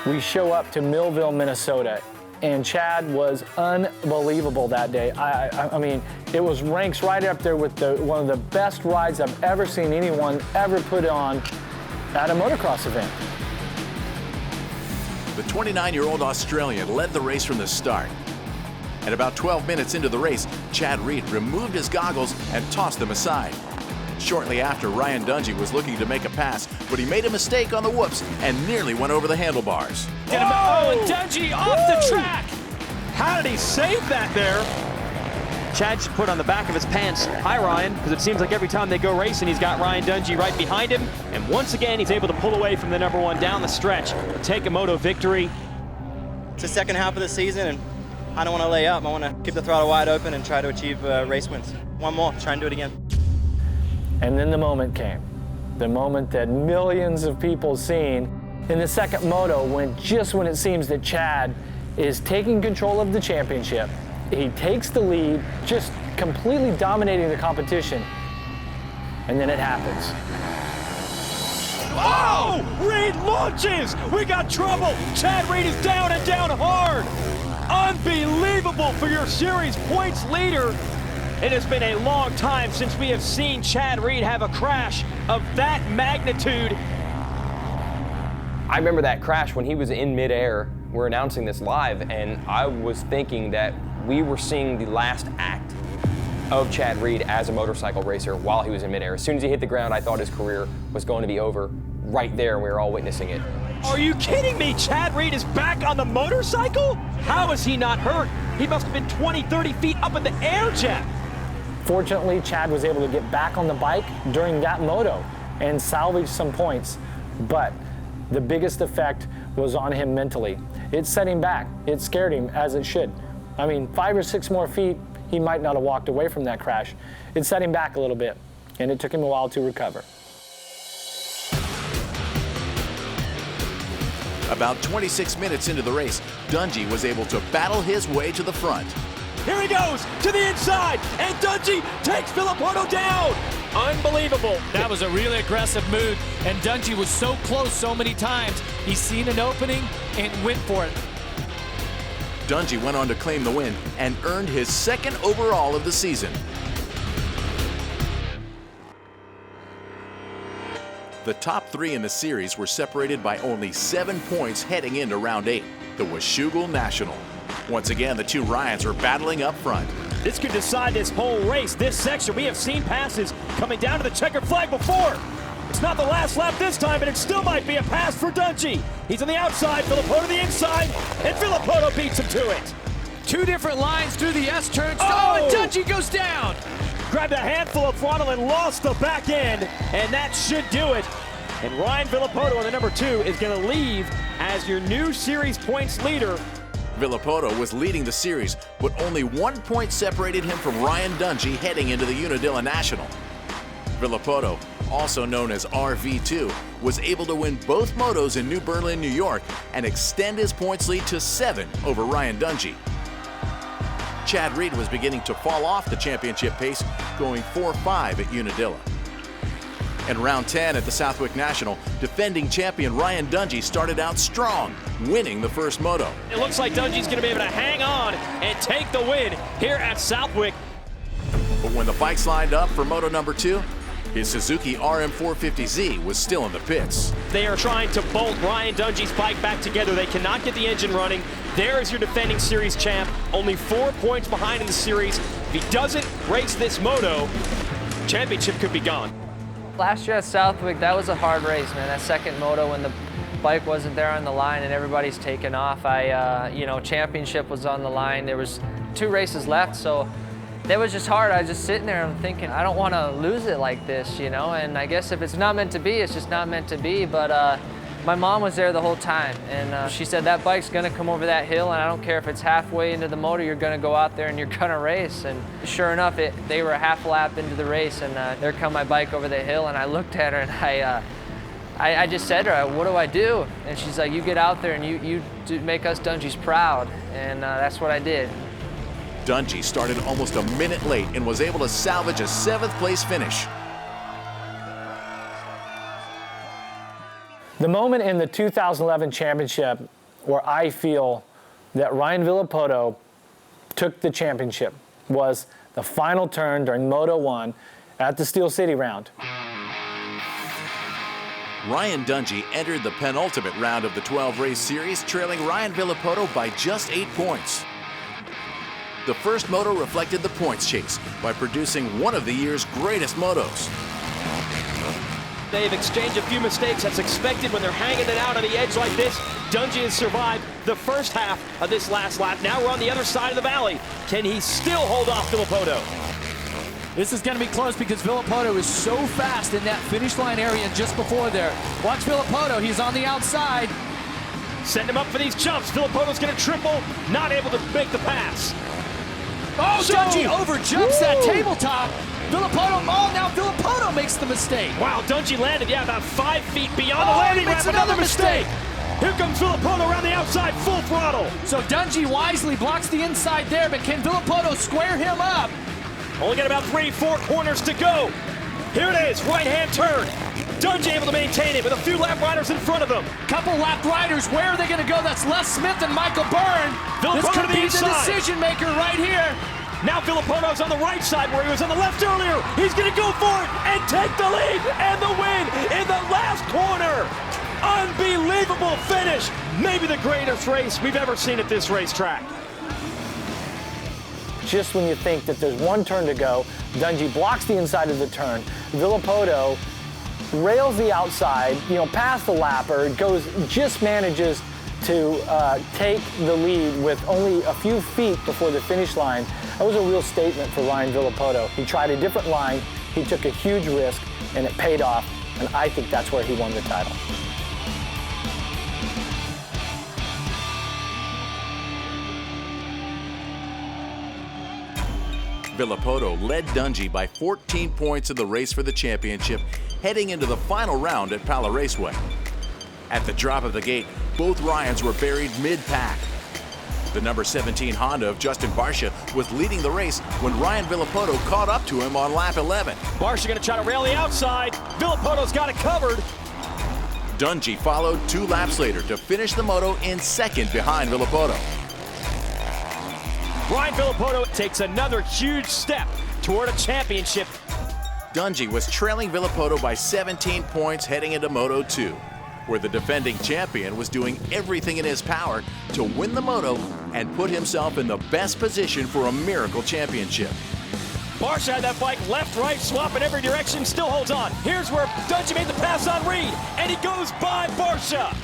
We show up to Millville, Minnesota, and Chad was unbelievable that day. I mean, it was ranks right up there with one of the best rides I've ever seen anyone ever put on at a motocross event. The 29-year-old Australian led the race from the start. At about 12 minutes into the race, Chad Reed removed his goggles and tossed them aside. Shortly after, Ryan Dungey was looking to make a pass, but he made a mistake on the whoops and nearly went over the handlebars. Oh, and Dungey off the track! How did he save that there? Chad should put on the back of his pants, "Hi Ryan," because it seems like every time they go racing, he's got Ryan Dungey right behind him. And once again, he's able to pull away from the #1 down the stretch, take a moto victory. It's the second half of the season, and I don't want to lay up. I want to keep the throttle wide open and try to achieve race wins. One more, try and do it again. And then the moment came. The moment that millions of people seen in the second moto, when it seems that Chad is taking control of the championship. He takes the lead, just completely dominating the competition. And then it happens. Oh! Reed launches! We got trouble! Chad Reed is down and down hard! Unbelievable for your series points leader. It has been a long time since we have seen Chad Reed have a crash of that magnitude. I remember that crash when he was in midair. We're announcing this live, and I was thinking that we were seeing the last act of Chad Reed as a motorcycle racer while he was in midair. As soon as he hit the ground, I thought his career was going to be over right there, and we were all witnessing it. Are you kidding me? Chad Reed is back on the motorcycle? How is he not hurt? He must have been 20, 30 feet up in the air, Jeff. Fortunately, Chad was able to get back on the bike during that moto and salvage some points, but the biggest effect was on him mentally. It set him back. It scared him, as it should. I mean, 5 or 6 more feet, he might not have walked away from that crash. It set him back a little bit, and it took him a while to recover. About 26 minutes into the race, Dungey was able to battle his way to the front. Here he goes to the inside, and Dungey takes Vilipoto down. Unbelievable. That was a really aggressive move, and Dungey was so close so many times. He's seen an opening and went for it. Dungey went on to claim the win and earned his second overall of the season. The top 3 in the series were separated by only 7 points heading into round 8, the Washougal National. Once again, the 2 Ryans are battling up front. This could decide this whole race. This section, we have seen passes coming down to the checkered flag before. It's not the last lap this time, but it still might be a pass for Dungey. He's on the outside, Vilipoto the inside, and Vilipoto beats him to it. 2 different lines through the S-turn. Oh! And Dungey goes down. Grabbed a handful of throttle and lost the back end, and that should do it. And Ryan Villopoto on the #2 is going to leave as your new series points leader. Vilipoto was leading the series, but only 1 point separated him from Ryan Dungey heading into the Unadilla National. Vilipoto, also known as RV2, was able to win both motos in New Berlin, New York, and extend his points lead to 7 over Ryan Dungey. Chad Reed was beginning to fall off the championship pace, going 4-5 at Unadilla. In round 10 at the Southwick National, defending champion Ryan Dungey started out strong, winning the first moto. It looks like Dungey's going to be able to hang on and take the win here at Southwick. But when the bikes lined up for moto #2, his Suzuki RM450Z was still in the pits. They are trying to bolt Ryan Dungey's bike back together. They cannot get the engine running. There is your defending series champ, only 4 points behind in the series. If he doesn't race this moto, championship could be gone. Last year at Southwick, that was a hard race, man. That second moto when the bike wasn't there on the line and everybody's taken off. Championship was on the line. There was 2 races left, so that was just hard. I was just sitting there and thinking, I don't want to lose it like this, And I guess if it's not meant to be, it's just not meant to be. But my mom was there the whole time, and she said that bike's going to come over that hill, and I don't care if it's halfway into the motor, you're going to go out there and you're going to race. And sure enough, they were a half lap into the race, and there come my bike over the hill, and I looked at her, and I just said to her, what do I do? And she's like, you get out there and you do make us Dungeys proud, and that's what I did. Dungey started almost a minute late and was able to salvage a 7th place finish. The moment in the 2011 championship where I feel that Ryan Villopoto took the championship was the final turn during Moto 1 at the Steel City round. Ryan Dungey entered the penultimate round of the 12-race series, trailing Ryan Villopoto by just 8 points. The first moto reflected the points chase by producing one of the year's greatest motos. They've exchanged a few mistakes. That's expected when they're hanging it out on the edge like this. Dungey has survived the first half of this last lap. Now we're on the other side of the valley. Can he still hold off Vilipoto? This is going to be close because Vilipoto is so fast in that finish line area just before there. Watch Vilipoto, he's on the outside. Send him up for these jumps. Vilipoto's going to triple, not able to make the pass. Oh, Dungey overjumps that tabletop. Vilipoto, oh, now Vilipoto makes the mistake. Wow, Dungey landed, about 5 feet beyond the landing ramp. Another mistake. Here comes Vilipoto around the outside, full throttle. So Dungey wisely blocks the inside there, but can Vilipoto square him up? Only got about 3-4 corners to go. Here it is, right-hand turn. Dungey able to maintain it with a few lap riders in front of him. Couple lap riders, where are they going to go? That's Les Smith and Michael Byrne. This could be the decision maker right here. Now Vilipoto's on the right side where he was on the left earlier. He's going to go for it and take the lead and the win in the last corner. Unbelievable finish. Maybe the greatest race we've ever seen at this racetrack. Just when you think that there's one turn to go, Dungey blocks the inside of the turn. Vilipoto rails the outside, past the lapper, just manages to take the lead with only a few feet before the finish line. That was a real statement for Ryan Villopoto. He tried a different line, he took a huge risk, and it paid off, and I think that's where he won the title. Vilipoto led Dungey by 14 points in the race for the championship, heading into the final round at Pala Raceway. At the drop of the gate, both Ryans were buried mid-pack. The number 17 Honda of Justin Barcia was leading the race when Ryan Villopoto caught up to him on lap 11. Barcia going to try to rail the outside. Vilipoto's got it covered. Dungey followed 2 laps later to finish the moto in second behind Vilipoto. Ryan Villopoto takes another huge step toward a championship. Dungey was trailing Vilipoto by 17 points heading into Moto 2, where the defending champion was doing everything in his power to win the moto and put himself in the best position for a miracle championship. Barcia had that bike left, right, swap in every direction, still holds on. Here's where Dungey made the pass on Reed, and he goes by Barcia.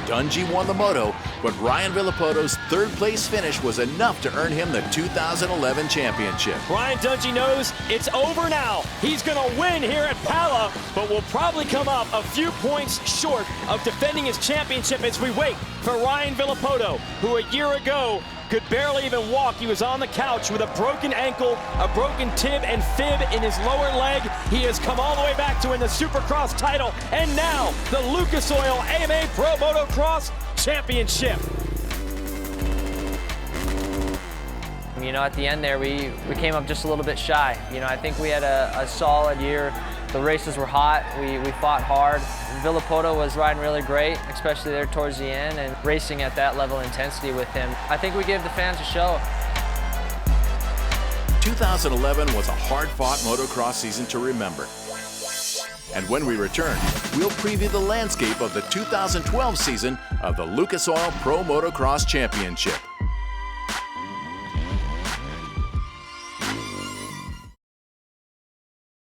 Dungey won the moto, but Ryan Villopoto's third-place finish was enough to earn him the 2011 championship. Ryan Dungey knows it's over now. He's going to win here at Pala, but will probably come up a few points short of defending his championship as we wait for Ryan Villopoto, who a year ago could barely even walk. He was on the couch with a broken ankle, a broken tib and fib in his lower leg. He has come all the way back to win the Supercross title, and now the Lucas Oil AMA Pro Motocross Championship. At the end there, we came up just a little bit shy. I think we had a solid year. The races were hot. We fought hard. Vilipoto was riding really great, especially there towards the end, and racing at that level of intensity with him. I think we gave the fans a show. 2011 was a hard-fought motocross season to remember. And when we return, we'll preview the landscape of the 2012 season of the Lucas Oil Pro Motocross Championship.